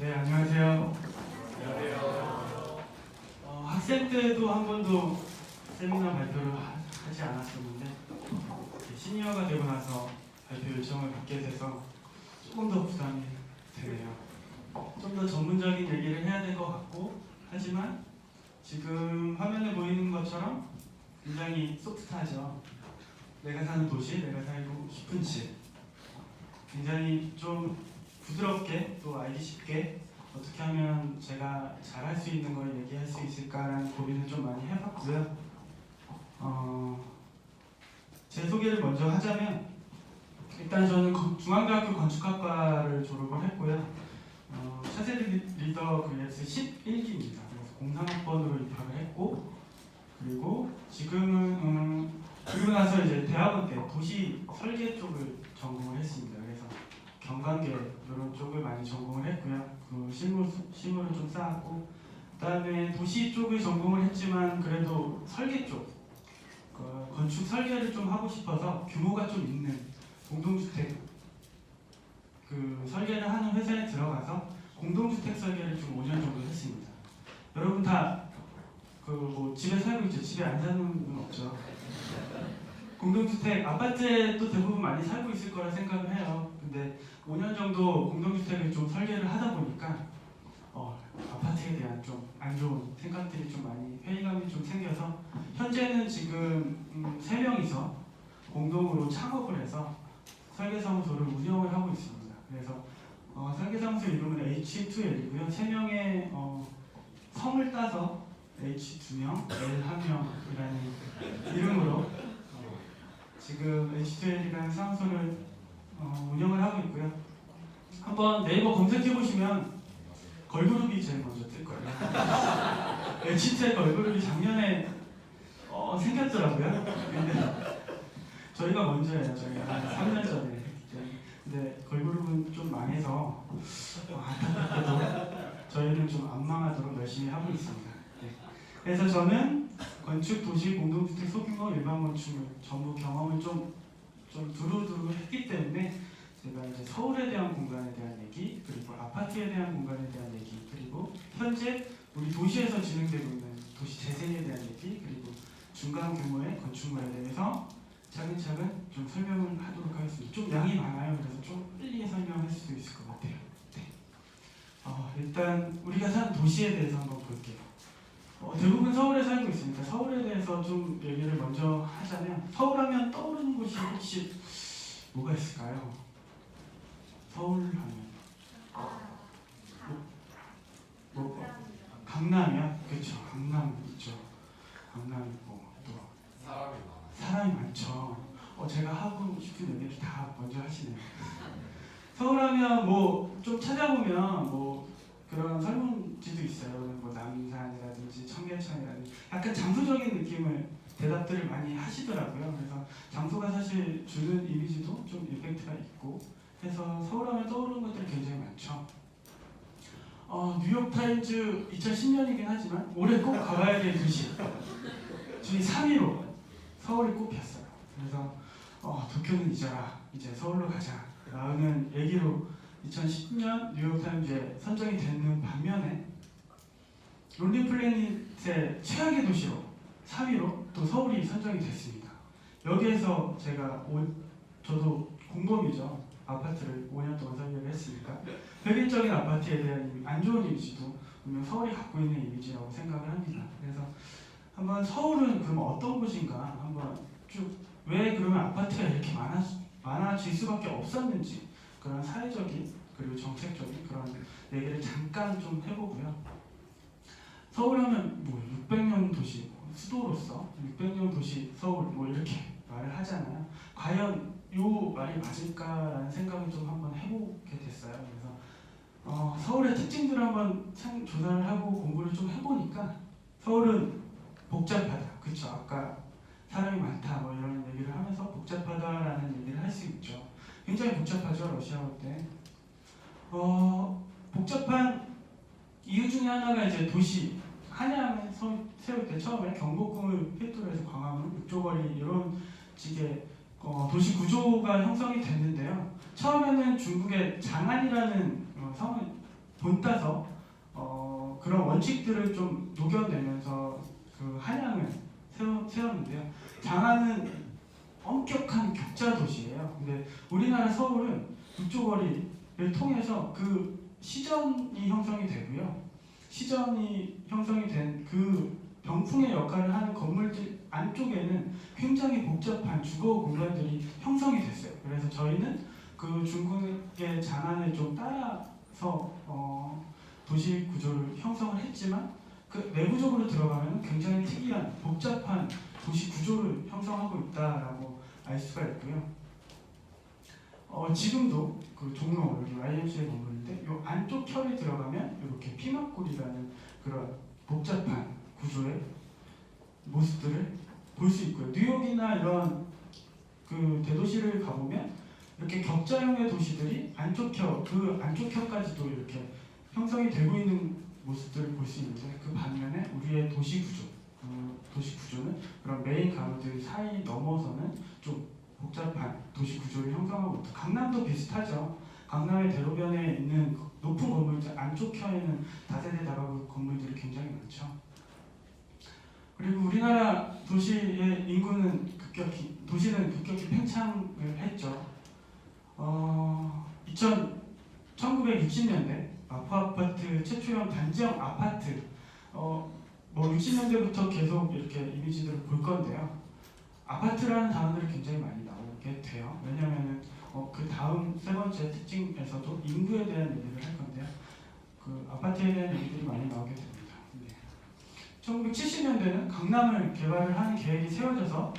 네, 안녕하세요. 학생 때도 한 번도 세미나 발표를 하지 않았었는데 시니어가 되고 나서 발표 요청을 받게 돼서 조금 더 부담이 되네요. 좀 더 전문적인 얘기를 해야 될 것 같고, 하지만 지금 화면에 보이는 것처럼 굉장히 소프트하죠. 내가 사는 도시, 내가 살고 싶은 집, 굉장히 좀 부드럽게 또 알기 쉽게 어떻게 하면 제가 잘할 수 있는 걸 얘기할 수 있을까라는 고민을 좀 많이 해봤고요. 제 소개를 먼저 하자면, 일단 저는 중앙대학교 건축학과를 졸업을 했고요. 차세대 리더 vs 11기입니다. 그래서 03학번으로 입학을 했고, 그리고 지금은 그리고 나서 이제 대학원 때 도시 설계 쪽을 전공을 했습니다. 그래서 경관계 이런 쪽을 많이 전공을 했고요. 그 실무를 좀 쌓았고, 그다음에 도시 쪽을 전공을 했지만 그래도 설계 쪽, 건축 설계를 좀 하고 싶어서 규모가 좀 있는 공동주택 그 설계를 하는 회사에 들어가서 공동주택 설계를 좀 5년 정도 했습니다. 여러분 다 뭐 집에 살고 있죠? 집에 안 사는 분 없죠? 공동주택, 아파트에 또 대부분 많이 살고 있을 거라 생각을 해요. 근데 5년 정도 공동주택을 좀 설계를 하다 보니까 아파트에 대한 좀 안 좋은 생각들이 좀 많이 회의감이 좀 생겨서 현재는 지금 3명이서 공동으로 창업을 해서 설계사무소를 운영을 하고 있습니다. 그래서 설계사무소 이름은 H2L이고요. 3명의 성을 따서 H2명, L1명이라는 이름으로 지금 H2L이라는 사무소를 운영을 하고 있고요. 한번 네이버 검색해보시면 걸그룹이 제일 먼저 뜰 거예요. H2L 걸그룹이 작년에 생겼더라고요. 근데 저희가 먼저예요. 저희가 한 3년 전에 했기 때문에. 근데 걸그룹은 좀 망해서 안타깝게도 저희는 좀 안 망하도록 열심히 하고 있습니다. 네. 그래서 저는 건축, 도시, 공동주택, 소규모, 일반 건축물 전부 경험을 좀 두루두루 했기 때문에 제가 이제 서울에 대한 공간에 대한 얘기, 그리고 아파트에 대한 공간에 대한 얘기, 그리고 현재 우리 도시에서 진행되고 있는 도시 재생에 대한 얘기, 그리고 중간 규모의 건축물에 대해서 차근차근 좀 설명을 하도록 하겠습니다. 좀 양이 많아요. 그래서 좀 빨리 설명할 수도 있을 것 같아요. 네. 일단 우리가 사는 도시에 대해서 한번 볼게요. 대부분 서울에 살고 있으니까 서울에 대해서 좀 얘기를 먼저 하자면, 서울하면 떠오르는 곳이 혹시 뭐가 있을까요? 서울하면 강남이요? 그렇죠. 강남 있죠. 강남 있고 또 사람이 많죠. 제가 하고 싶은 얘기를 다 먼저 하시네요. 서울하면 뭐 좀 찾아보면 뭐 그런 설문지도 있어요. 뭐 남산이라든지 청계천이라든지 약간 장소적인 느낌을 대답들을 많이 하시더라고요. 그래서 장소가 사실 주는 이미지도 좀 임팩트가 있고 해서 서울하면 떠오르는 것들이 굉장히 많죠. 뉴욕타임즈 2010년이긴 하지만 올해 꼭 가봐야 될 도시 중에 3위로 서울이 꼽혔어요. 그래서 도쿄는 잊어라, 이제 서울로 가자 라는 얘기로 2010년 뉴욕타임즈에 선정이 되는 반면에 론리플래닛의 최악의 도시로 3위로 또 서울이 선정이 됐습니다. 여기에서 저도 공범이죠. 아파트를 5년 동안 설계를 했으니까 획일적인 아파트에 대한 안 좋은 이미지도 분명 서울이 갖고 있는 이미지라고 생각을 합니다. 그래서 한번 서울은 그럼 어떤 곳인가 한번 쭉 왜 그러면 아파트가 이렇게 많아질 수밖에 없었는지 그런 사회적인 그리고 정책적인 그런 얘기를 잠깐 좀 해보고요. 서울하면 뭐 600년 도시, 수도로서 600년 도시 서울 뭐 이렇게 말을 하잖아요. 과연 요 말이 맞을까라는 생각을 좀 한번 해보게 됐어요. 그래서 서울의 특징들을 한번 조사를 하고 공부를 좀 해보니까 서울은 복잡하다. 그쵸? 아까 사람이 많다 뭐 이런 얘기를 하면서 복잡하다라는 얘기를 할 수 있죠. 굉장히 복잡하죠. 러시아어 때. 복잡한 이유 중에 하나가 이제 도시 한양을 세울 때 처음에 경복궁을 필두로 해서 광화문, 육조거리 이런 식의 도시 구조가 형성이 됐는데요. 처음에는 중국의 장안이라는 성을 본따서 그런 원칙들을 좀 녹여내면서 그 한양을 세웠는데요. 장안은 엄격한 격자 도시예요. 근데 우리나라 서울은 북조거리를 통해서 그 시전이 형성이 되고요. 시전이 형성이 된 그 병풍의 역할을 하는 건물들 안쪽에는 굉장히 복잡한 주거 공간들이 형성이 됐어요. 그래서 저희는 그 중국의 장안을 좀 따라서 도시 구조를 형성을 했지만 그 내부적으로 들어가면 굉장히 특이한 복잡한 도시 구조를 형성하고 있다라고 알 수가 있고요. 지금도 그 종로 여기 YMCA 건물인데 이 안쪽 혈이 들어가면 이렇게 피막골이라는 그런 복잡한 구조의 모습들을 볼 수 있고요. 뉴욕이나 이런 그 대도시를 가보면 이렇게 격자형의 도시들이 그 안쪽 혀까지도 이렇게 형성이 되고 있는 모습들을 볼 수 있는데 그 반면에 우리의 도시 구조는 그런 메인 가로들 사이 넘어서는 좀 복잡한 도시 구조를 형성하고 있다. 강남도 비슷하죠. 강남의 대로변에 있는 높은 건물들 안쪽 혀에는 다세대 다가구 건물들이 굉장히 많죠. 그리고 우리나라 도시의 도시는 급격히 팽창을 했죠. 1960년대 마포 아파트 최초형 단지형 아파트 뭐 60년대부터 계속 이렇게 이미지들을 볼 건데요. 아파트라는 단어들이 굉장히 많이 나오게 돼요. 왜냐하면 그 다음 세 번째 특징에서도 인구에 대한 얘기를 할 건데요. 그 아파트에 대한 얘기들이 많이 나오게 됩니다. 1970년대는 강남을 개발을 하는 계획이 세워져서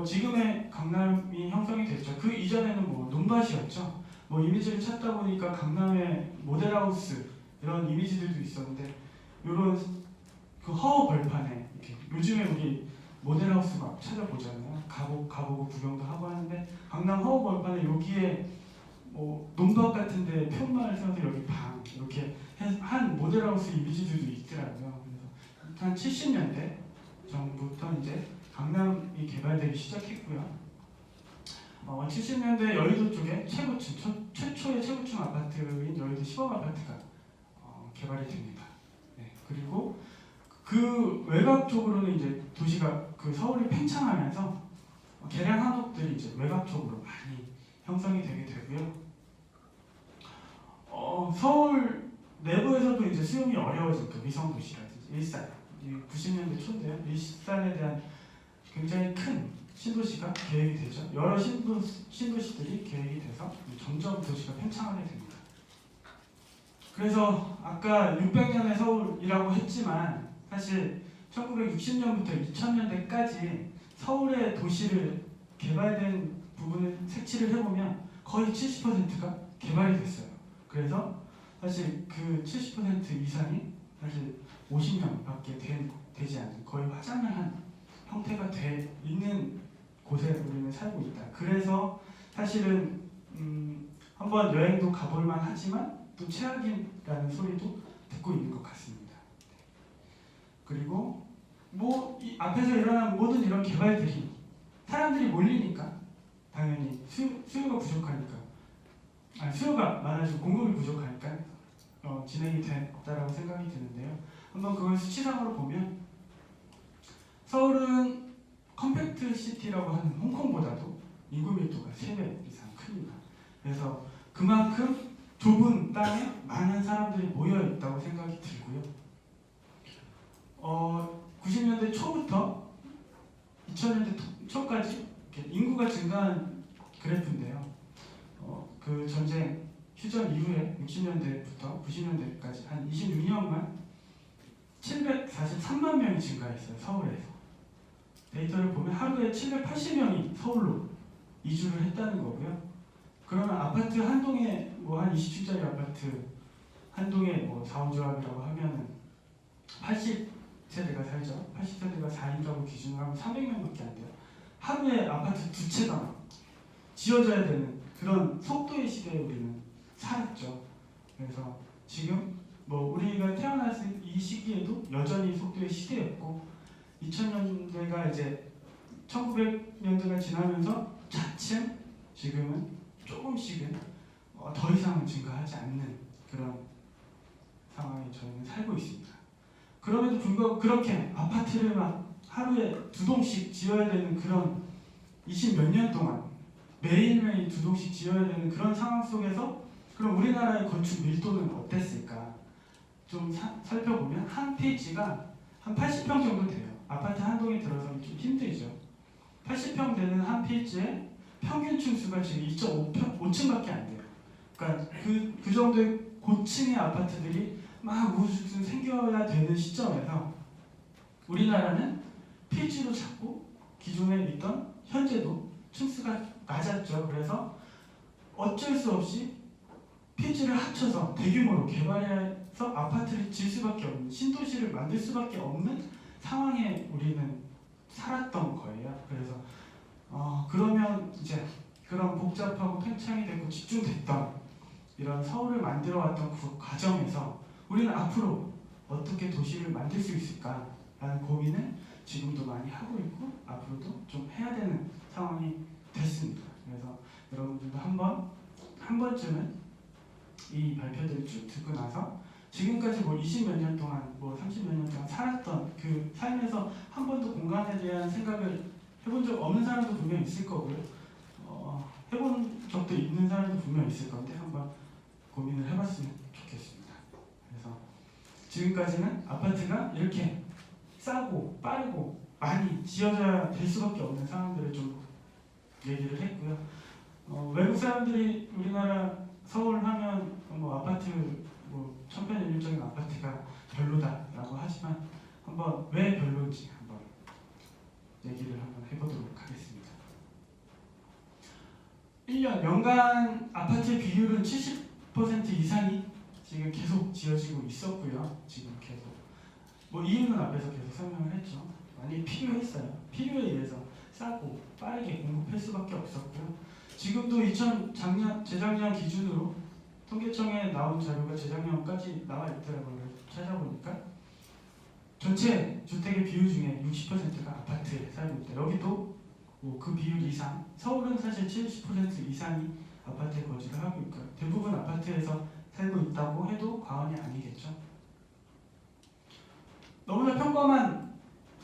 지금의 강남이 형성이 됐죠. 그 이전에는 뭐 논밭이었죠. 뭐 이미지를 찾다 보니까 강남의 모델하우스 이런 이미지들도 있었는데 이런 그 허허 벌판에 이렇게 요즘에 우리 모델하우스 막 찾아보잖아요. 가보고 구경도 하고 하는데 강남 허허 벌판에 여기에 뭐 논밭 같은데 편만을 세워서 여기 방 이렇게 한 모델하우스 이미지들도 있더라고요. 그래서 한 70년대 전부터 이제 강남이 개발되기 시작했고요. 70년대 여의도 쪽에 최초의 최고층 아파트인 여의도 시범 아파트가 개발이 됩니다. 네, 그리고 그 외곽 쪽으로는 이제 도시가 그 서울이 팽창하면서 개량 한옥들이 이제 외곽 쪽으로 많이 형성이 되게 되고요. 서울 내부에서도 이제 수용이 어려워진 그 위성 도시라든지 일산, 90년대 초인데요. 일산에 대한 굉장히 큰 신도시가 계획이 되죠. 여러 신도시들이 계획이 돼서 점점 도시가 팽창하게 됩니다. 그래서 아까 600년의 서울이라고 했지만 사실 1960년부터 2000년대까지 서울의 도시를 개발된 부분을 색칠을 해보면 거의 70%가 개발이 됐어요. 그래서 사실 그 70% 이상이 사실 50년밖에 되지 않는 거의 화장한 형태가 돼 있는 곳에 우리는 살고 있다. 그래서 사실은 한번 여행도 가볼만 하지만 또 최악이라는 소리도 듣고 있는 것 같습니다. 그리고 뭐 이 앞에서 일어난 모든 이런 개발들이 사람들이 몰리니까 당연히 수요가 부족하니까 수요가 많아지고 공급이 부족하니까 진행이 됐다라고 생각이 드는데요. 한번 그걸 수치상으로 보면 서울은 컴팩트 시티라고 하는 홍콩보다도 인구 밀도가 3배 이상 큽니다. 그래서 그만큼 좁은 땅에 많은 사람들이 모여 있다고 생각이 들고요. 90년대 초부터 2000년대 초까지 인구가 증가한 그래프인데요. 그 전쟁 휴전 이후에 60년대부터 90년대까지 한 26년간 743만 명이 증가했어요. 서울에서. 데이터를 보면 하루에 780명이 서울로 이주를 했다는 거고요. 그러면 아파트 한 동에 뭐 한 20층짜리 아파트 한 동에 뭐 4, 5조합이라고 하면은 80세대가 살죠. 80세대가 4인 가구 기준으로 하면 300명밖에 안 돼요. 하루에 아파트 2채가 지어져야 되는 그런 속도의 시대에 우리는 살았죠. 그래서 지금 뭐 우리가 태어났을 이 시기에도 여전히 속도의 시대였고 2000년대가 이제 1900년대가 지나면서 차츰 지금은 조금씩은 더 이상은 증가하지 않는 그런 상황에 저희는 살고 있습니다. 그럼에도 불구하고 그렇게 아파트를 막 하루에 2동씩 지어야 되는 그런 20몇 년 동안 매일매일 2동씩 지어야 되는 그런 상황 속에서 그럼 우리나라의 건축 밀도는 어땠을까? 좀 살펴보면 한 필지가 한 80평 정도 돼요. 아파트 한 동에 들어서기 좀 힘들죠. 80평 되는 한 필지에 평균 층수가 지금 2.5층밖에 안 돼요. 그러니까 그 정도의 고층의 아파트들이 막 우후죽순 생겨야 되는 시점에서 우리나라는 필지도 작고 기존에 있던 현재도 층수가 낮았죠. 그래서 어쩔 수 없이 필지를 합쳐서 대규모로 개발해서 아파트를 질 수밖에 없는, 신도시를 만들 수밖에 없는 상황에 우리는 살았던 거예요. 그래서 그러면 이제 그런 복잡하고 팽창이 되고 집중됐던 이런 서울을 만들어왔던 그 과정에서 우리는 앞으로 어떻게 도시를 만들 수 있을까라는 고민을 지금도 많이 하고 있고 앞으로도 좀 해야 되는 상황이 됐습니다. 그래서 여러분들도 한 번쯤은 이 발표들을 쭉 듣고 나서 지금까지 뭐 20몇 년 동안 뭐 30몇 년 동안 살았던 그 삶에서 한 번도 공간에 대한 생각을 해본 적 없는 사람도 분명 있을 거고요. 해본 적도 있는 사람도 분명 있을 건데 한번 고민을 해봤으면 좋겠습니다. 그래서 지금까지는 아파트가 이렇게 싸고 빠르고 많이 지어져야 될 수밖에 없는 상황들을 좀 얘기를 했고요. 외국 사람들이 우리나라 서울 하면 뭐 아파트 뭐 천편일률적인 아파트가 별로다라고 하지만 한번 왜 별로인지 한번 얘기를 한번 해보도록 하겠습니다. 1년 연간 아파트의 비율은 70% 이상이 지금 계속 지어지고 있었고요. 지금 계속 뭐 이유는 앞에서 계속 설명을 했죠. 많이 필요했어요. 필요에 의해서 싸고 빠르게 공급할 수밖에 없었고요. 지금도 재작년 기준으로 통계청에 나온 자료가 재작년까지 나와 있더라고요. 찾아보니까 전체 주택의 비율 중에 60%가 아파트에 살고 있다. 여기도 뭐 그 비율 이상, 서울은 사실 70% 이상이 아파트에 거주를 하고 있고요. 대부분 아파트에서 살고 있다고 해도 과언이 아니겠죠. 너무나 평범한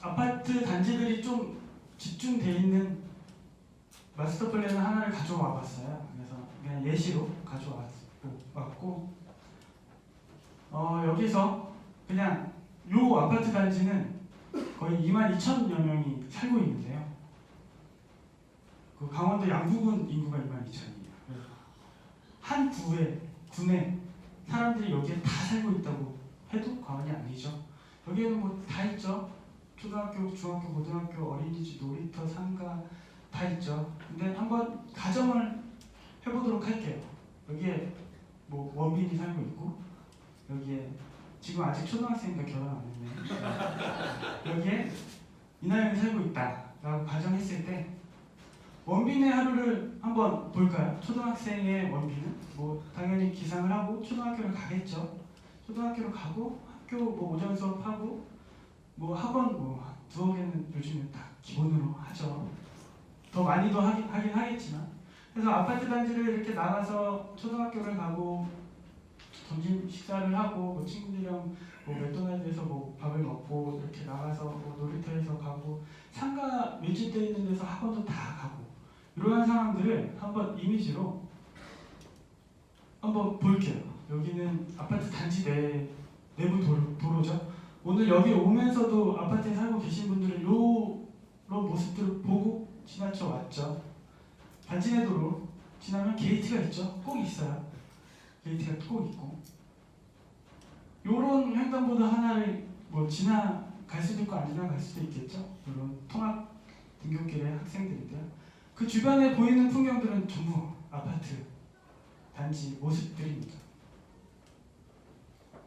아파트 단지들이 좀 집중되어 있는 마스터 플랜 하나를 가져와 봤어요. 그래서 그냥 예시로 가져왔고 여기서 그냥 요 아파트 단지는 거의 22,000여 명이 살고 있는데요. 그 강원도 양구군 인구가 22,000이에요. 한 군에 사람들이 여기에 다 살고 있다고 해도 과언이 아니죠. 여기에는 뭐 다 있죠. 초등학교, 중학교, 고등학교, 어린이집, 놀이터, 상가 다 있죠. 근데 한번 가정을 해보도록 할게요. 여기에 뭐 원빈이 살고 있고 여기에 지금 아직 초등학생이니까 결혼 안 했네. 여기에 이나영이 살고 있다라고 가정했을 때 원빈의 하루를 한번 볼까요? 초등학생의 원빈은 뭐 당연히 기상을 하고 초등학교를 가겠죠. 초등학교를 가고 학교 뭐 오전 수업하고 뭐 학원 뭐 두어 개는 요즘은 다 기본으로 하죠. 더 많이도 하긴 하겠지만 그래서 아파트 단지를 이렇게 나가서 초등학교를 가고 점심 식사를 하고 뭐 친구들이랑 뭐 맥도날드에서 뭐 밥을 먹고 이렇게 나가서 뭐 놀이터에서 가고 상가 밀집되어 있는 데서 학원도 다 가고 이러한 상황들을 한번 이미지로 한번 볼게요. 여기는 아파트 단지 내부 도로죠. 오늘 여기 오면서도 아파트에 살고 계신 분들은 이런 모습들을 보고 지나쳐 왔죠. 단지 내 도로 지나면 게이트가 있죠. 꼭 있어요. 게이트가 꼭 있고 이런 횡단보도 하나를 뭐 지나갈 수도 있고 안 지나갈 수도 있겠죠. 이런 통학 등굣길의 학생들인데요. 그 주변에 보이는 풍경들은 전부 아파트 단지 모습들입니다.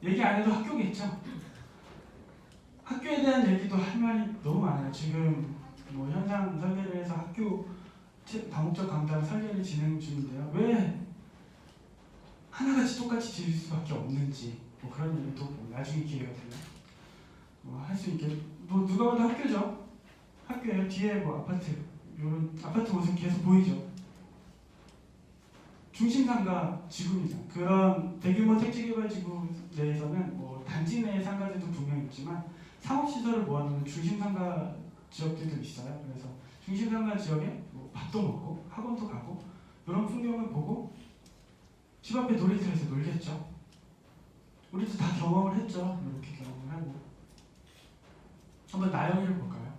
얘기 안 해도 학교겠죠. 학교에 대한 얘기도 할 말이 너무 많아요. 지금 뭐 현장 설계를 해서 학교 다목적 강당 설계를 진행 중인데요. 왜 하나같이 똑같이 지을 수밖에 없는지 뭐 그런 얘기도 뭐 나중에 기회가 되면 뭐 할 수 있게 뭐 누가 봐도 학교죠. 학교에 뒤에 뭐 아파트 이런 아파트 모습 계속 보이죠. 중심상가 지구입니다. 그런 대규모 택지개발지구 내에서는 뭐 단지 내의 상가들도 분명히 있지만 상업시설을 모아놓는 중심상가 지역들도 있어요. 그래서 중심상가 지역에 뭐 밥도 먹고 학원도 가고 이런 풍경을 보고 집 앞에 놀이터에서 놀겠죠. 우리도 다 경험을 했죠. 이렇게 경험을 하고 한번 나영이를 볼까요?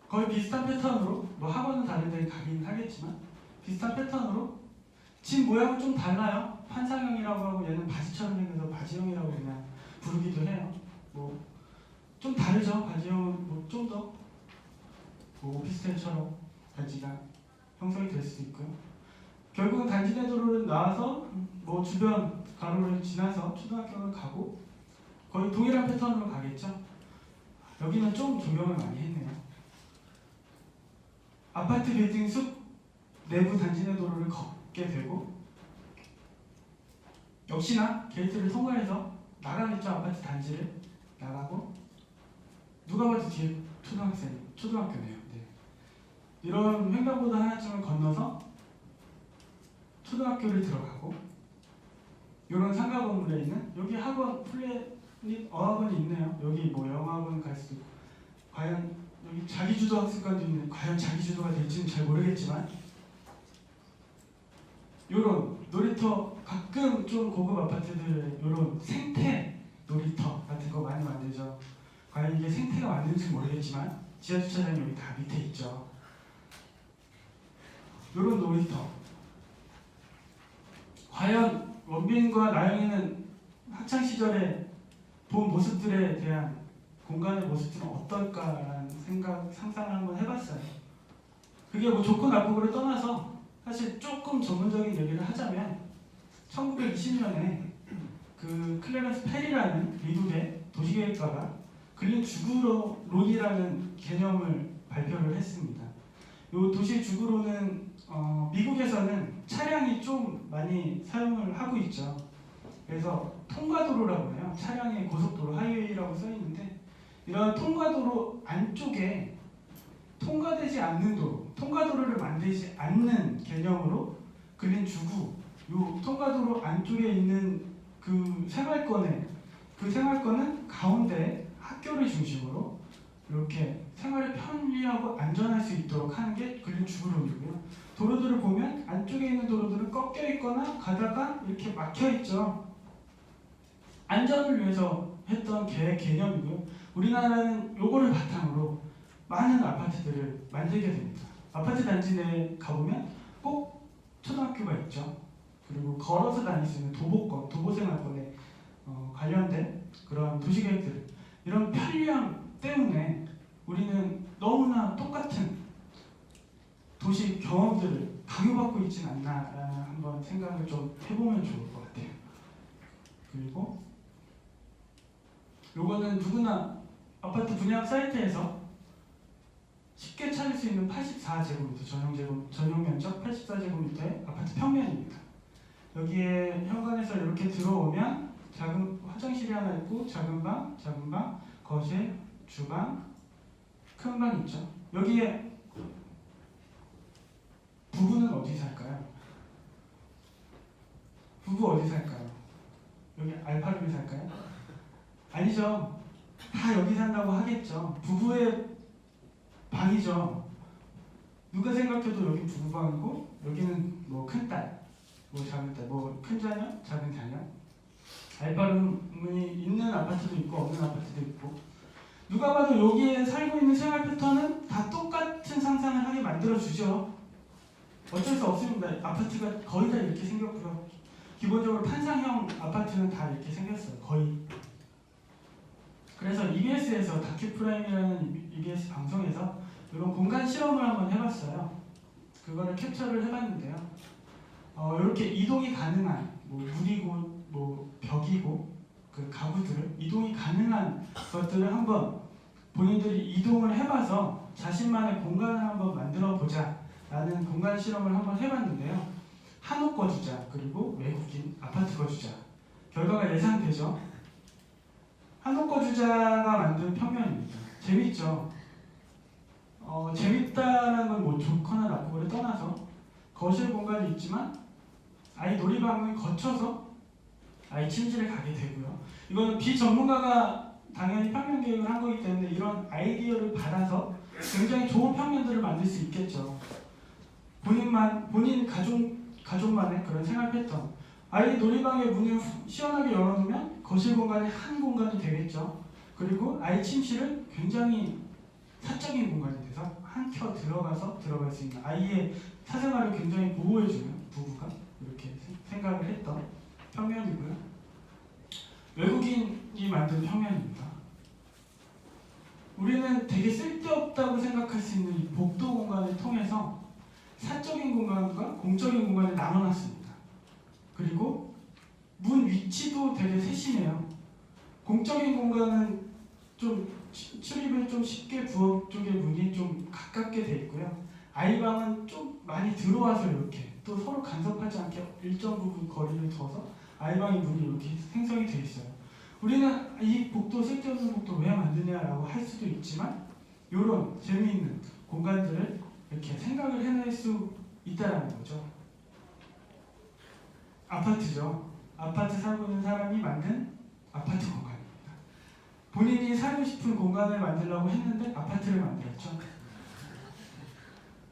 거의 비슷한 패턴으로 뭐 학원은 다른 데 가긴 하겠지만 비슷한 패턴으로 집 모양은 좀 달라요. 판상형이라고 하고 얘는 바지처럼 생겨서 바지형이라고 그냥 부르기도 해요. 뭐 좀 다르죠. 바지형은 뭐 좀 더 뭐 오피스텔처럼 단지가 형성이 될 수도 있고요. 결국은 단지 내 도로를 나와서 뭐 주변 가로를 지나서 초등학교를 가고 거의 동일한 패턴으로 가겠죠. 여기는 좀 조명을 많이 했네요. 아파트 빌딩 숲 내부 단지 내 도로를 걷게 되고 역시나 게이트를 통과해서 나가겠죠. 아파트 단지를 나가고 누가 봐도 뒤에 초등학교네요. 네. 이런 횡단보도 하나쯤을 건너서 초등학교를 들어가고 이런 상가 건물에 있는 여기 학원 플래닛 어학원이 있네요. 여기 뭐 영어학원 갈 수도 있고 과연 여기 자기주도 학습관도 있는데 과연 자기주도가 될지는 잘 모르겠지만 이런 놀이터 가끔 좀 고급 아파트들에 이런 생태 놀이터 같은 거 많이 만들죠. 과연 이게 생태가 맞는지 모르겠지만 지하주차장이 여기 다 밑에 있죠. 이런 놀이터 과연 원빈과 나영이는 학창시절에 본 모습들에 대한 공간의 모습들은 어떨까라는 상상을 한번 해봤어요. 그게 뭐 좋고 나쁘고를 떠나서 사실 조금 전문적인 얘기를 하자면 1920년에 그 클래런스 페리라는 미국의 도시계획가가 그린 주구론이라는 개념을 발표를 했습니다. 이 도시 주구론은 미국에서는 차량이 좀 많이 사용을 하고 있죠. 그래서 통과도로라고 해요. 차량의 고속도로, 하이웨이라고 써 있는데 이런 통과도로 안쪽에 통과되지 않는 도로, 통과도로를 만들지 않는 개념으로 그린 주구, 이 통과도로 안쪽에 있는 그 생활권은 가운데 학교를 중심으로 이렇게 생활을 편리하고 안전할 수 있도록 하는 게 그린 주구론이고요. 도로들을 보면 안쪽에 있는 도로들은 꺾여 있거나 가다가 이렇게 막혀 있죠. 안전을 위해서 했던 개념이고요. 우리나라는 요거를 바탕으로 많은 아파트들을 만들게 됩니다. 아파트 단지 내에 가보면 꼭 초등학교가 있죠. 그리고 걸어서 다닐 수 있는 도보생활권에 관련된 그런 도시계획들, 이런 편리함 때문에 우리는 너무나 똑같은 도시 경험들을 강요받고 있지는 않나라는 한번 생각을 좀 해보면 좋을 것 같아요. 그리고 요거는 누구나 아파트 분양 사이트에서 쉽게 찾을 수 있는 84제곱미터 전용 면적 84제곱미터의 아파트 평면입니다. 여기에 현관에서 이렇게 들어오면 작은 화장실이 하나 있고 작은 방, 거실, 주방, 큰 방 있죠. 여기에 부부는 어디 살까요? 부부 어디 살까요? 여기 알파룸에 살까요? 아니죠. 다 여기 산다고 하겠죠. 부부의 방이죠. 누가 생각해도 여기 부부방이고 여기는 뭐 큰딸, 뭐 작은딸, 뭐 큰 자녀, 작은 자녀. 알파룸이 있는 아파트도 있고 없는 아파트도 있고 누가 봐도 여기에 살고 있는 생활 패턴은 다 똑같은 상상을 하게 만들어주죠. 어쩔 수 없습니다. 아파트가 거의 다 이렇게 생겼고요. 기본적으로 판상형 아파트는 다 이렇게 생겼어요. 거의. 그래서 EBS에서 다큐프라임이라는 EBS 방송에서 이런 공간 실험을 한번 해봤어요. 그거를 캡처를 해봤는데요. 이렇게 이동이 가능한 뭐 문이고 뭐 벽이고 그 가구들을 이동이 가능한 것들을 한번 본인들이 이동을 해봐서 자신만의 공간을 한번 만들어 보자 라는 공간 실험을 한번 해봤는데요. 한옥 거주자 그리고 외국인 아파트 거주자 결과가 예상되죠. 한옥 거주자가 만든 평면입니다. 재밌죠. 재밌다는 건 뭐 좋거나 나쁘고를 떠나서 거실 공간이 있지만 아이 놀이방을 거쳐서 아이 침실에 가게 되고요. 이거는 비전문가가 당연히 평면 계획을 한 거기 때문에 이런 아이디어를 받아서 굉장히 좋은 평면들을 만들 수 있겠죠. 본인 가족만의 그런 생활 패턴. 아이 놀이방의 문을 시원하게 열어놓으면 거실 공간이 한 공간이 되겠죠. 그리고 아이 침실은 굉장히 사적인 공간이 돼서 한 켜 들어갈 수 있는 아이의 사생활을 굉장히 보호해주는 부부가 이렇게 생각을 했던 평면이고요. 외국인이 만든 평면입니다. 우리는 되게 쓸데없다고 생각할 수 있는 이 복도 공간을 통해서 사적인 공간과 공적인 공간을 나눠놨습니다. 그리고 문 위치도 되게 세심해요. 공적인 공간은 좀 출입을 좀 쉽게 부엌 쪽의 문이 좀 가깝게 돼 있고요. 아이방은 좀 많이 들어와서 이렇게 또 서로 간섭하지 않게 일정 부분 거리를 둬서 아이방의 문이 이렇게 생성이 돼 있어요. 우리는 이 복도 쓸데없는 복도 왜 만드냐라고 할 수도 있지만 이런 재미있는 공간들을 이렇게 생각을 해낼 수 있다라는 거죠. 아파트죠. 아파트 살고 있는 사람이 만든 아파트 공간입니다. 본인이 살고 싶은 공간을 만들려고 했는데 아파트를 만들었죠.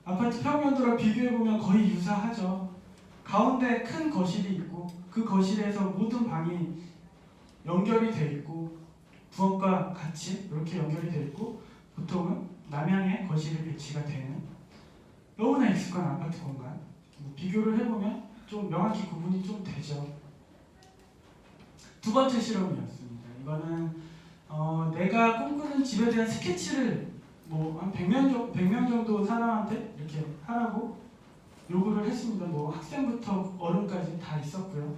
아파트 평면도랑 비교해보면 거의 유사하죠. 가운데 큰 거실이 있고 그 거실에서 모든 방이 연결이 되어 있고 부엌과 같이 이렇게 연결이 되어 있고 보통은 남향에 거실이 배치가 되는 너무나 익숙한 아파트 공간. 비교를 해보면 좀 명확히 구분이 좀 되죠. 두 번째 실험이었습니다. 이거는 내가 꿈꾸는 집에 대한 스케치를 뭐 한 100명 정도 사람한테 이렇게 하라고 요구를 했습니다. 뭐 학생부터 어른까지 다 있었고요.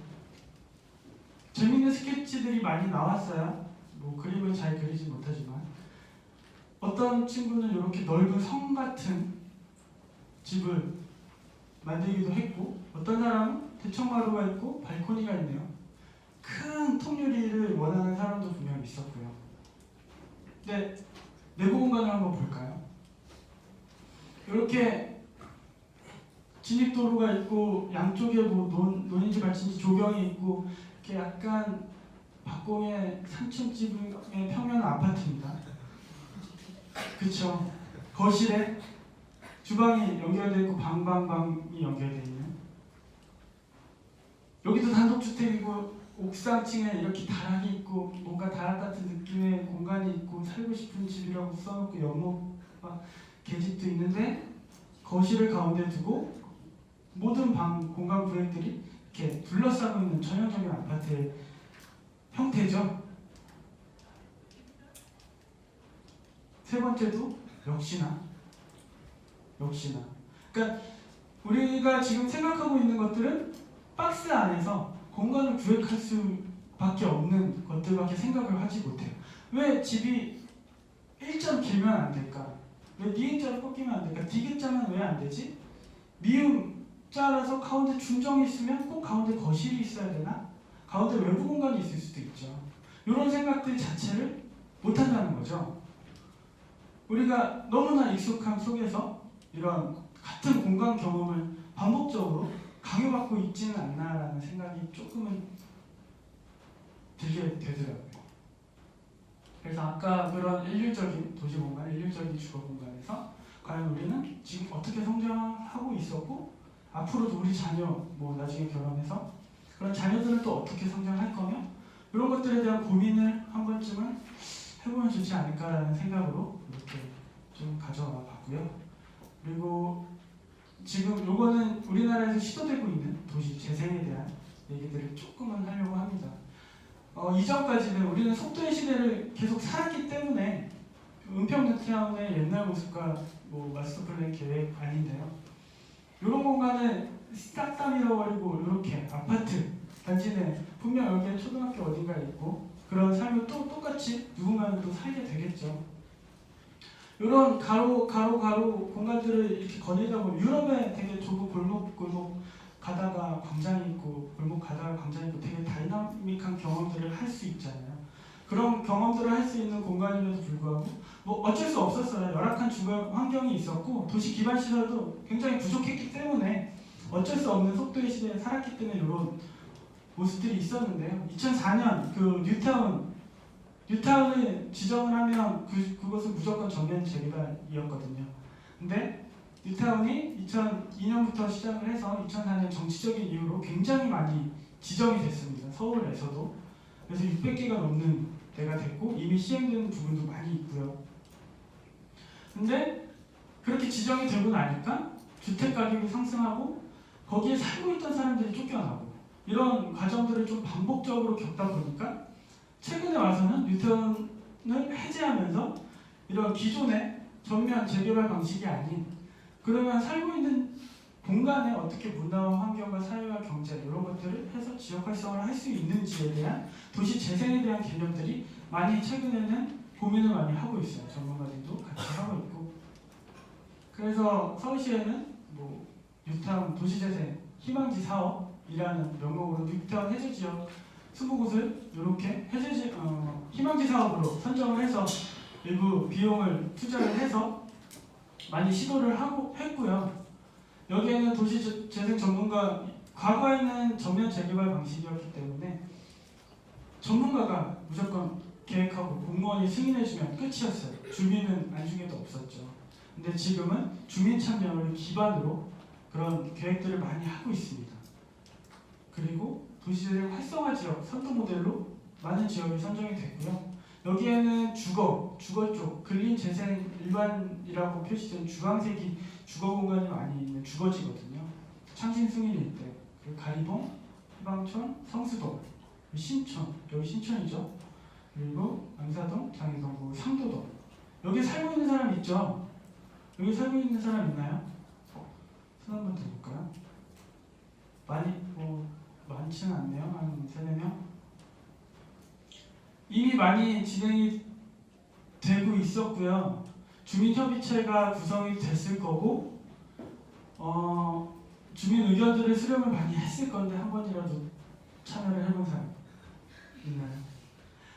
재밌는 스케치들이 많이 나왔어요. 뭐 그림을 잘 그리지 못하지만 어떤 친구는 이렇게 넓은 성 같은 집을 만들기도 했고 어떤 사람은 대청마루가 있고 발코니가 있네요. 큰 통유리를 원하는 사람도 분명히 있었고요. 근데 내부 공간을 한번 볼까요? 이렇게 진입도로가 있고 양쪽에 뭐 논인지 밭인지 조경이 있고 이렇게 약간 박공의 3층집의 평면 아파트입니다. 그쵸? 거실에 주방이 연결되어 있고 방이 연결되어 있는 여기도 단독주택이고 옥상층에 이렇게 다락이 있고 뭔가 다락 같은 느낌의 공간이 있고 살고 싶은 집이라고 써놓고 연못과 계집도 있는데 거실을 가운데 두고 모든 공간 구획들이 이렇게 둘러싸고 있는 전형적인 아파트의 형태죠. 세 번째도 역시나 그러니까 우리가 지금 생각하고 있는 것들은 박스 안에서 공간을 구획할 수밖에 없는 것들밖에 생각을 하지 못해요. 왜 집이 1점 길면 안 될까? 왜 니은자로 꺾이면 안 될까? 디귿자는 왜 안 되지? 미음자라서 가운데 중정이 있으면 꼭 가운데 거실이 있어야 되나? 가운데 외부 공간이 있을 수도 있죠. 이런 생각들 자체를 못한다는 거죠. 우리가 너무나 익숙함 속에서 이런 같은 공간 경험을 반복적으로 강요받고 있지는 않나라는 생각이 조금은 들게 되더라고요. 그래서 아까 그런 일률적인 도시 공간, 일률적인 주거 공간에서 과연 우리는 지금 어떻게 성장하고 있었고 앞으로도 우리 자녀, 뭐 나중에 결혼해서 그런 자녀들은 또 어떻게 성장할 거며 이런 것들에 대한 고민을 한 번쯤은 해보면 좋지 않을까라는 생각으로 이렇게 좀 가져와 봤고요. 그리고 지금 요거는 우리나라에서 시도되고 있는 도시 재생에 대한 얘기들을 조금은 하려고 합니다. 이전까지는 우리는 속도의 시대를 계속 살았기 때문에 은평뉴타운의 옛날 모습과 뭐 마스터 플랜 계획 아닌데요. 이런 공간을 싹 다 밀어버리고 이렇게 아파트 단지 내 분명 여기에 초등학교 어딘가에 있고 그런 삶을 또 똑같이 누군가는 또 살게 되겠죠. 이런 가로 공간들을 이렇게 거닐다 보면 유럽에 되게 좁은 골목 가다가 광장이 있고 골목 가다가 광장이 있고 되게 다이나믹한 경험들을 할 수 있잖아요. 그런 경험들을 할 수 있는 공간임에도 불구하고 뭐 어쩔 수 없었어요. 열악한 주거 환경이 있었고 도시 기반 시설도 굉장히 부족했기 때문에 어쩔 수 없는 속도의 시대에 살았기 때문에 이런 모습들이 있었는데요. 2004년 그 뉴타운을 지정을 하면 그것은 무조건 전면 재개발이었거든요. 근데 뉴타운이 2002년부터 시작을 해서 2004년 정치적인 이유로 굉장히 많이 지정이 됐습니다. 서울에서도. 그래서 600개가 넘는 데가 됐고 이미 시행되는 부분도 많이 있고요. 근데 그렇게 지정이 되고 나니까 주택 가격이 상승하고 거기에 살고 있던 사람들이 쫓겨나고 이런 과정들을 좀 반복적으로 겪다 보니까 최근에 와서는 뉴타운을 해제하면서 이런 기존의 전면 재개발 방식이 아닌 그러면 살고 있는 공간에 어떻게 문화와 환경과 사회와 경제 이런 것들을 해서 지역 활성화를 할 수 있는지에 대한 도시 재생에 대한 개념들이 많이 최근에는 고민을 많이 하고 있어요. 전문가들도 같이 하고 있고. 그래서 서울시에는 뭐 뉴타운 도시재생 희망지 사업이라는 명목으로 뉴타운 해제 지역 20곳을 이렇게 희망지 사업으로 선정을 해서 일부 비용을 투자를 해서 많이 시도를 했고요. 여기에는 도시재생 전문가, 과거에는 전면 재개발 방식이었기 때문에 전문가가 무조건 계획하고 공무원이 승인해주면 끝이었어요. 주민은 안중에도 없었죠. 근데 지금은 주민 참여를 기반으로 그런 계획들을 많이 하고 있습니다. 그리고 도시재생 활성화 지역 선도 모델로 많은 지역이 선정이 됐고요. 여기에는 주거 쪽, 근린 재생 일반이라고 표시된 주황색이 주거 공간이 많이 있는 주거지거든요. 창신 승인 일대, 그리고 가리봉, 희방촌, 성수동, 신촌, 여기 신촌이죠. 그리고 안사동, 장애동, 상도동. 여기 살고 있는 사람 있죠? 여기 살고 있는 사람 있나요? 손 한번 들어볼까요? 많지는 않네요. 한 3-4명? 이미 많이 진행이 되고 있었고요. 주민협의체가 구성이 됐을 거고 주민 의견들을 수렴을 많이 했을 건데 한 번이라도 참여를 해본 사람 있나요?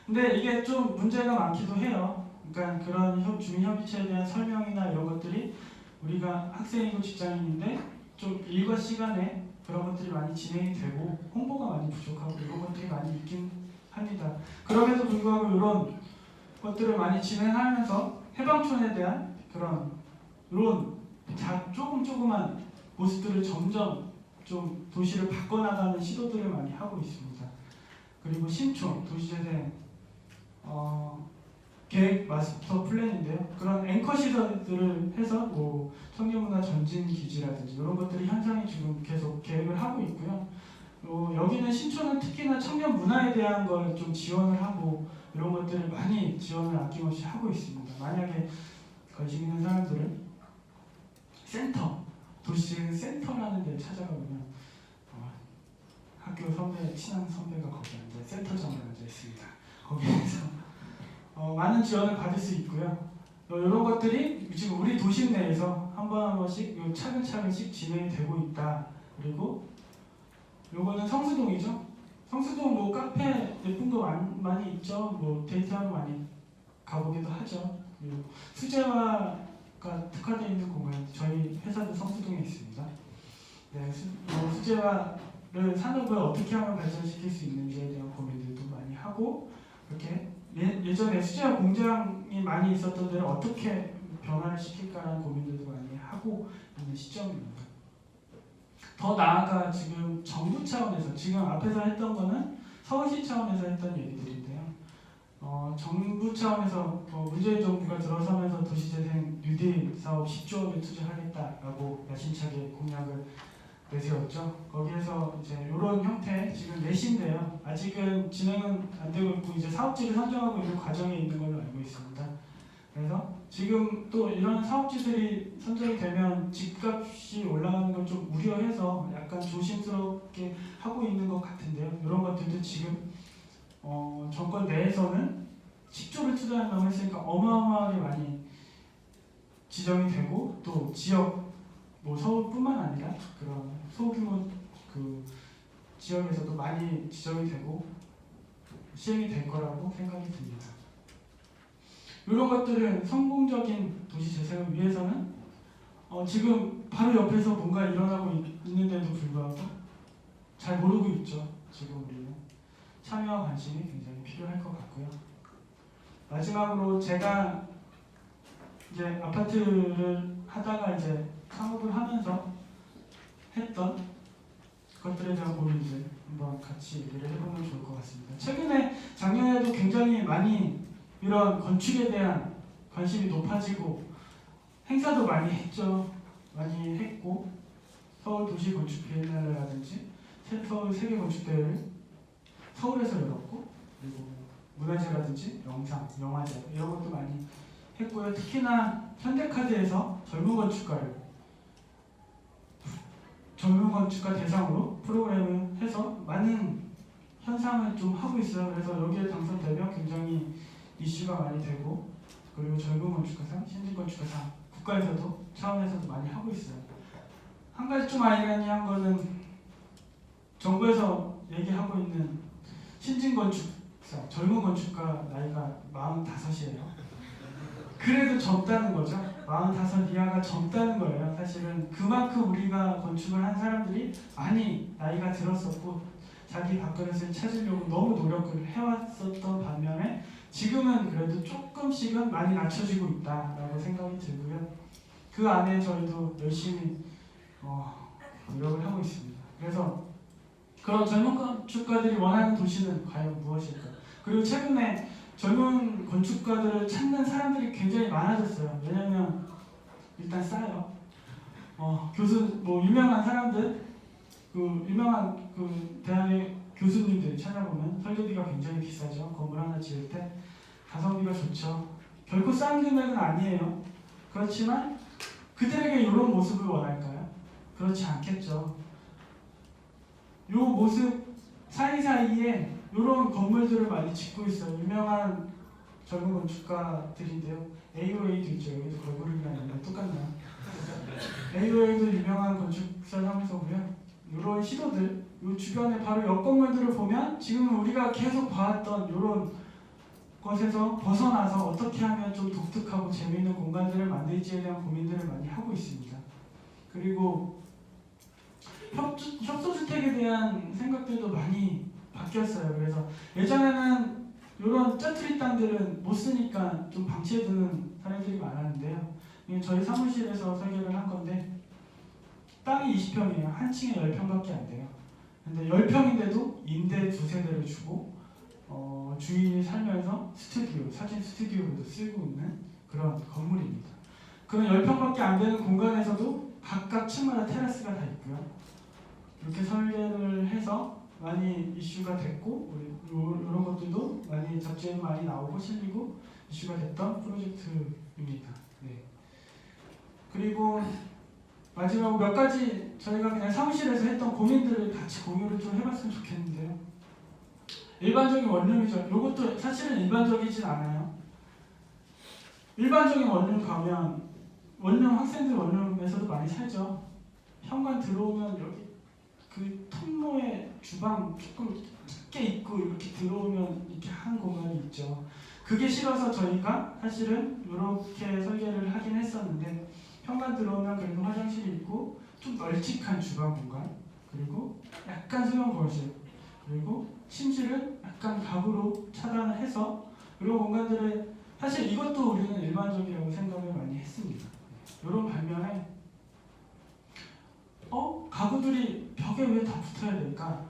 근데 이게 좀 문제가 많기도 해요. 그러니까 그런 주민협의체에 대한 설명이나 이런 것들이 우리가 학생이고 직장인인데 좀 일과 시간에 그런 것들이 많이 진행이 되고 홍보가 많이 부족하고 이런 것들이 많이 있긴 합니다. 그럼에도 불구하고 이런 것들을 많이 진행하면서 해방촌에 대한 이런 조금만 모습들을 점점 좀 도시를 바꿔나가는 시도들을 많이 하고 있습니다. 그리고 신촌 도시재생 계획 마스터 플랜인데요. 그런 앵커 시설들을 해서 뭐 청년문화 전진 기지라든지 이런 것들이 현장에 지금 계속 계획을 하고 있고요. 여기는 신촌은 특히나 청년 문화에 대한 걸 좀 지원을 하고 이런 것들을 많이 지원을 아낌없이 하고 있습니다. 만약에 관심 있는 사람들은 도시재생 센터라는 데를 찾아가 보면 학교 친한 선배가 거기 센터장에 앉아 있습니다. 거기에서 많은 지원을 받을 수 있고요. 이런 것들이 지금 우리 도심 내에서 한 번씩 차근차근씩 진행이 되고 있다. 그리고 요거는 성수동이죠. 성수동 뭐 카페 예쁜 거 많이 있죠. 뭐 데이트하러 많이 가보기도 하죠. 그리고 수제화가 특화되어 있는 공간, 저희 회사도 성수동에 있습니다. 네, 수제화를 산업을 어떻게 하면 발전시킬 수 있는지에 대한 고민들도 많이 하고 그렇게 예전에 수제화 공장이 많이 있었던 데를 어떻게 변화를 시킬까라는 고민들도 많이 하고 있는 시점입니다. 더 나아가 지금 정부 차원에서 지금 앞에서 했던 거는 서울시 차원에서 했던 얘기들인데요. 정부 차원에서 문재인 정부가 들어서면서 도시재생 뉴딜 사업 10조 원을 투자하겠다라고 야심차게 공약을 내세웠죠. 거기에서 이제 이런 형태 지금 내신데요. 아직은 진행은 안 되고 있고 이제 사업지를 선정하고 있는 과정에 있는 걸로 알고 있습니다. 그래서 지금 또 이런 사업지들이 선정이 되면 집값이 올라가는 걸 좀 우려해서 약간 조심스럽게 하고 있는 것 같은데요. 이런 것들도 지금 정권 내에서는 10조를 투자한다고 했으니까 어마어마하게 많이 지정이 되고 또 지역 서울뿐만 아니라 그런 소규모 지역에서도 많이 지정이 되고 시행이 될 거라고 생각이 듭니다. 이런 것들은 성공적인 도시 재생을 위해서는 지금 바로 옆에서 뭔가 일어나고 있는데도 불구하고 잘 모르고 있죠. 지금 우리는 참여와 관심이 굉장히 필요할 것 같고요. 마지막으로 제가 이제 아파트를 하다가 이제 창업을 하면서 했던 것들에 대한 고민들 한번 같이 얘기를 해보면 좋을 것 같습니다. 최근에 작년에도 굉장히 많이 이런 건축에 대한 관심이 높아지고 행사도 많이 했죠. 많이 했고 서울 도시 건축 비엔날레라든지 서울 세계 건축 대회를 서울에서 열었고 그리고 문화제라든지 영상, 영화제 이런 것도 많이 했고요. 특히나 현대카드에서 젊은 건축가 대상으로 프로그램을 해서 많은 현상을 좀 하고 있어요. 그래서 여기에 당선되면 굉장히 이슈가 많이 되고 그리고 젊은 건축가상, 신진 건축가상 국가에서도 차원에서도 많이 하고 있어요. 한 가지 좀 아이러니한 거는 정부에서 얘기하고 있는 신진 건축사, 젊은 건축가 나이가 45이에요. 그래도 젊다는 거죠. 45 이하가 젊다는 거예요. 사실은 그만큼 우리가 건축을 한 사람들이 많이 나이가 들었었고 자기 밥그릇을 찾으려고 너무 노력을 해왔었던 반면에 지금은 그래도 조금씩은 많이 낮춰지고 있다라고 생각이 들고요. 그 안에 저희도 열심히 노력을 하고 있습니다. 그래서 그런 젊은 건축가들이 원하는 도시는 과연 무엇일까? 그리고 최근에 젊은 건축가들을 찾는 사람들이 굉장히 많아졌어요. 왜냐면 일단 싸요. 교수 유명한 사람들, 유명한 대학의 교수님들 찾아보면 설계비가 굉장히 비싸죠. 건물 하나 지을 때 가성비가 좋죠. 결코 싼 금액은 아니에요. 그렇지만 그들에게 이런 모습을 원할까요? 그렇지 않겠죠. 이 모습 사이사이에 이런 건물들을 많이 짓고 있어요. 유명한 젊은 건축가들인데요. AOA도 있죠. 여기도 걸그룹이나 있는데 똑같나요? AOA도 유명한 건축사 사무소고요. 이런 시도들, 이 주변에 바로 옆 건물들을 보면 지금 우리가 계속 봐왔던 이런 것에서 벗어나서 어떻게 하면 좀 독특하고 재미있는 공간들을 만들지에 대한 고민들을 많이 하고 있습니다. 그리고 협소주택에 대한 생각들도 많이 바뀌었어요. 그래서 예전에는 이런 짜투리 땅들은 못 쓰니까 좀 방치해두는 사례들이 많았는데요. 저희 사무실에서 설계를 한 건데 땅이 20평이에요. 한 층에 10평밖에 안 돼요. 근데 10평인데도 임대 2세대를 주고 주인이 살면서 사진 스튜디오로도 쓰고 있는 그런 건물입니다. 그런 10평밖에 안 되는 공간에서도 각각 층마다 테라스가 다 있고요. 이렇게 설계를 해서 많이 이슈가 됐고 이런 것들도 많이 잡지에 많이 나오고 실리고 이슈가 됐던 프로젝트입니다. 네. 그리고 마지막으로 몇 가지 저희가 그냥 사무실에서 했던 고민들을 같이 공유를 좀 해봤으면 좋겠는데요. 일반적인 원룸이죠. 이것도 사실은 일반적이진 않아요. 일반적인 원룸 가면 학생들 원룸에서도 많이 살죠. 현관 들어오면 여기 그 통로에 주방 조금 깊게 있고 이렇게 들어오면 이렇게 한 공간이 있죠. 그게 싫어서 저희가 사실은 이렇게 설계를 하긴 했었는데 현관 들어오면 그래도 화장실이 있고 좀 널찍한 주방 공간 그리고 약간 수면 거실 그리고 침실을 약간 가구로 차단을 해서 이런 공간들을 사실 이것도 우리는 일반적이라고 생각을 많이 했습니다. 이런 반면에 가구들이 벽에 왜 다 붙어야 될까?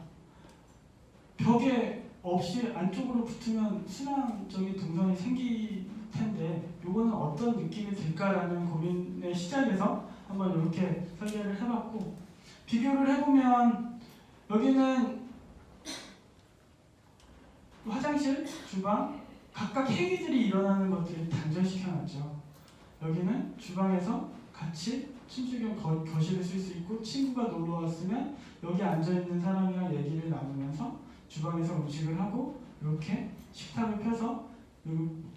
벽에 없이 안쪽으로 붙으면 순환적인 동선이 생길 텐데 이거는 어떤 느낌이 들까라는 고민의 시작에서 한번 이렇게 설계를 해봤고 비교를 해보면 여기는 화장실, 주방 각각 행위들이 일어나는 것들을 단절시켜놨죠. 여기는 주방에서 같이 침실 겸 거실을 쓸 수 있고 친구가 놀러 왔으면 여기 앉아있는 사람이랑 얘기를 나누면서 주방에서 음식을 하고 이렇게 식탁을 펴서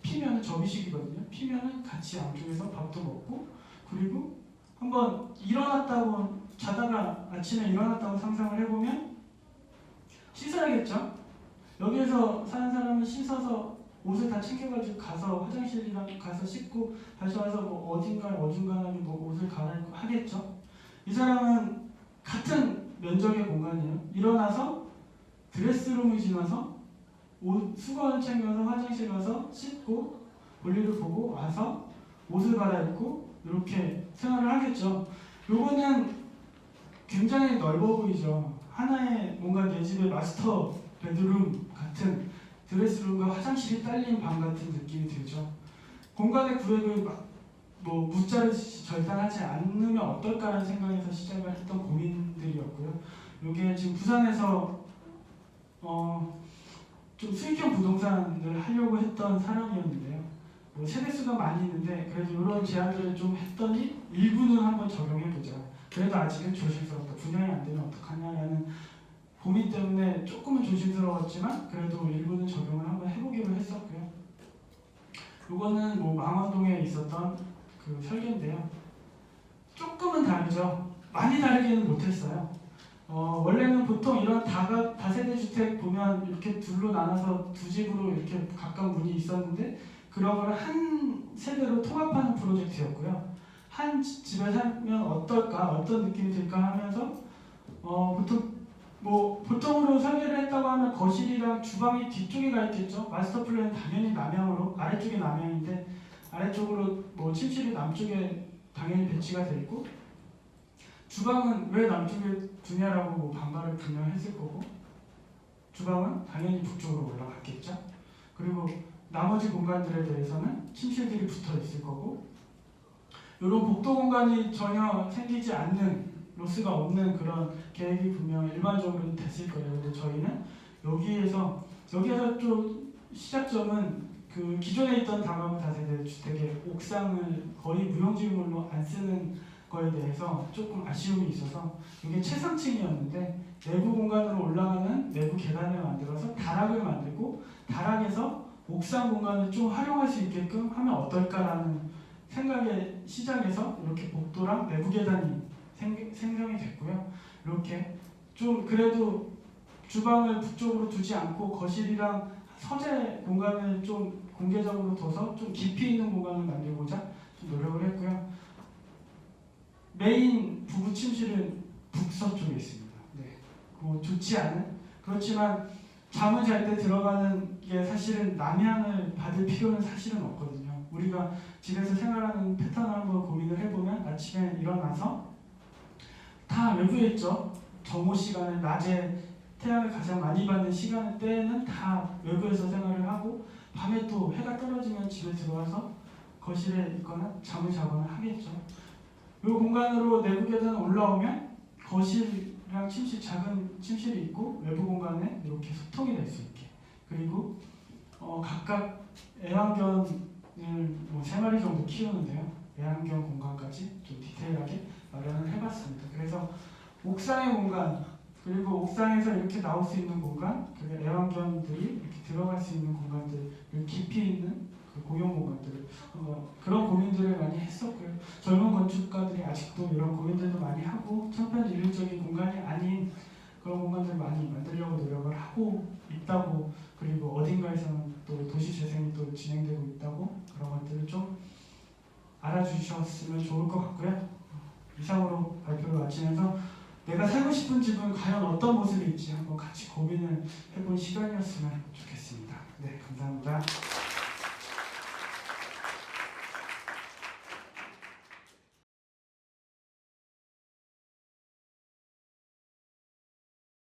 피면은 접이식이거든요. 피면은 같이 양쪽에서 밥도 먹고 그리고 한번 자다가 아침에 일어났다고 상상을 해보면 씻어야겠죠. 여기에서 사는 사람은 씻어서 옷을 다 챙겨가지고 가서 화장실이랑 가서 씻고 다시 와서 뭐 어중간하게 뭐 옷을 갈아입고 하겠죠. 이 사람은 같은 면적의 공간이에요. 일어나서 드레스룸을 지나서 옷 수건을 챙겨서 화장실 가서 씻고 볼일을 보고 와서 옷을 갈아입고 이렇게 생활을 하겠죠. 요거는 굉장히 넓어 보이죠. 하나의 뭔가 내 집의 마스터 베드룸 같은 드레스룸과 화장실이 딸린 방 같은 느낌이 들죠. 공간의 구획을 뭐 무자르듯이 절단하지 않으면 어떨까라는 생각에서 시작을 했던 고민들이었고요. 이게 지금 부산에서 좀 수익형 부동산을 하려고 했던 사람이었는데요. 뭐 세대수가 많이 있는데 그래도 이런 제안들을 좀 했더니 일부는 한번 적용해보자. 그래도 아직은 조심스럽다. 분양이 안 되면 어떡하냐라는 고민 때문에 조금은 조심스러웠지만 그래도 일부는 적용을 한번 해보기로 했었고요. 이거는 뭐 망원동에 있었던 그 설계인데요. 조금은 다르죠. 많이 다르게는 못했어요. 원래는 보통 이런 다세대 주택 보면 이렇게 둘로 나눠서 두 집으로 이렇게 각각 문이 있었는데 그런 걸 한 세대로 통합하는 프로젝트였고요. 한 집에 살면 어떨까, 어떤 느낌이 들까 하면서 보통으로 설계를 했다고 하면 거실이랑 주방이 뒤쪽에 가 있겠죠. 마스터 플랜은 당연히 남향으로, 아래쪽에 남향인데 아래쪽으로 뭐 침실이 남쪽에 당연히 배치가 돼 있고 주방은 왜 남쪽에 두냐라고 뭐 반발을 분명 했을 거고 주방은 당연히 북쪽으로 올라갔겠죠. 그리고 나머지 공간들에 대해서는 침실들이 붙어 있을 거고 이런 복도 공간이 전혀 생기지 않는 로스가 없는 그런 계획이 분명 일반적으로는 됐을 거예요. 근데 저희는 여기에서 좀 시작점은 그 기존에 있던 다가구 다세대 주택의 옥상을 거의 무용지물로 안 쓰는 거에 대해서 조금 아쉬움이 있어서 이게 최상층이었는데 내부 공간으로 올라가는 내부 계단을 만들어서 다락을 만들고 다락에서 옥상 공간을 좀 활용할 수 있게끔 하면 어떨까라는 생각의 시작에서 이렇게 복도랑 내부 계단이 생성이 됐고요. 이렇게 좀 그래도 주방을 북쪽으로 두지 않고 거실이랑 서재 공간을 좀 공개적으로 둬서 좀 깊이 있는 공간을 만들고자 좀 노력을 했고요. 메인 부부 침실은 북서쪽에 있습니다. 네, 뭐 좋지 않은 그렇지만 잠을 잘 때 들어가는 게 사실은 남향을 받을 필요는 사실은 없거든요. 우리가 집에서 생활하는 패턴을 한번 고민을 해보면 아침에 일어나서 다 외부에 있죠. 정오 시간에 낮에 태양을 가장 많이 받는 시간 때는 다 외부에서 생활을 하고 밤에 또 해가 떨어지면 집에 들어와서 거실에 있거나 잠을 자거나 하겠죠. 이 공간으로 내부 계단 올라오면 거실이랑 침실, 작은 침실이 있고 외부 공간에 이렇게 소통이 될 수 있게 그리고 각각 애완견을 뭐 3마리 정도 키우는데요. 애완견 공간까지 좀 디테일하게 마련을 해봤습니다. 그래서 옥상의 공간 그리고 옥상에서 이렇게 나올 수 있는 공간 그리고 애완견들이 이렇게 들어갈 수 있는 공간들 깊이 있는 그 공용 공간들 그런 고민들을 많이 했었고요. 젊은 건축가들이 아직도 이런 고민들도 많이 하고 천편일률적인 공간이 아닌 그런 공간들 많이 만들려고 노력을 하고 있다고 그리고 어딘가에서는 또 도시 재생이 또 진행되고 있다고 그런 것들을 좀 알아주셨으면 좋을 것 같고요. 이상으로 발표를 마치면서 내가 살고 싶은 집은 과연 어떤 모습일지 한번 같이 고민을 해본 시간이었으면 좋겠습니다. 네, 감사합니다.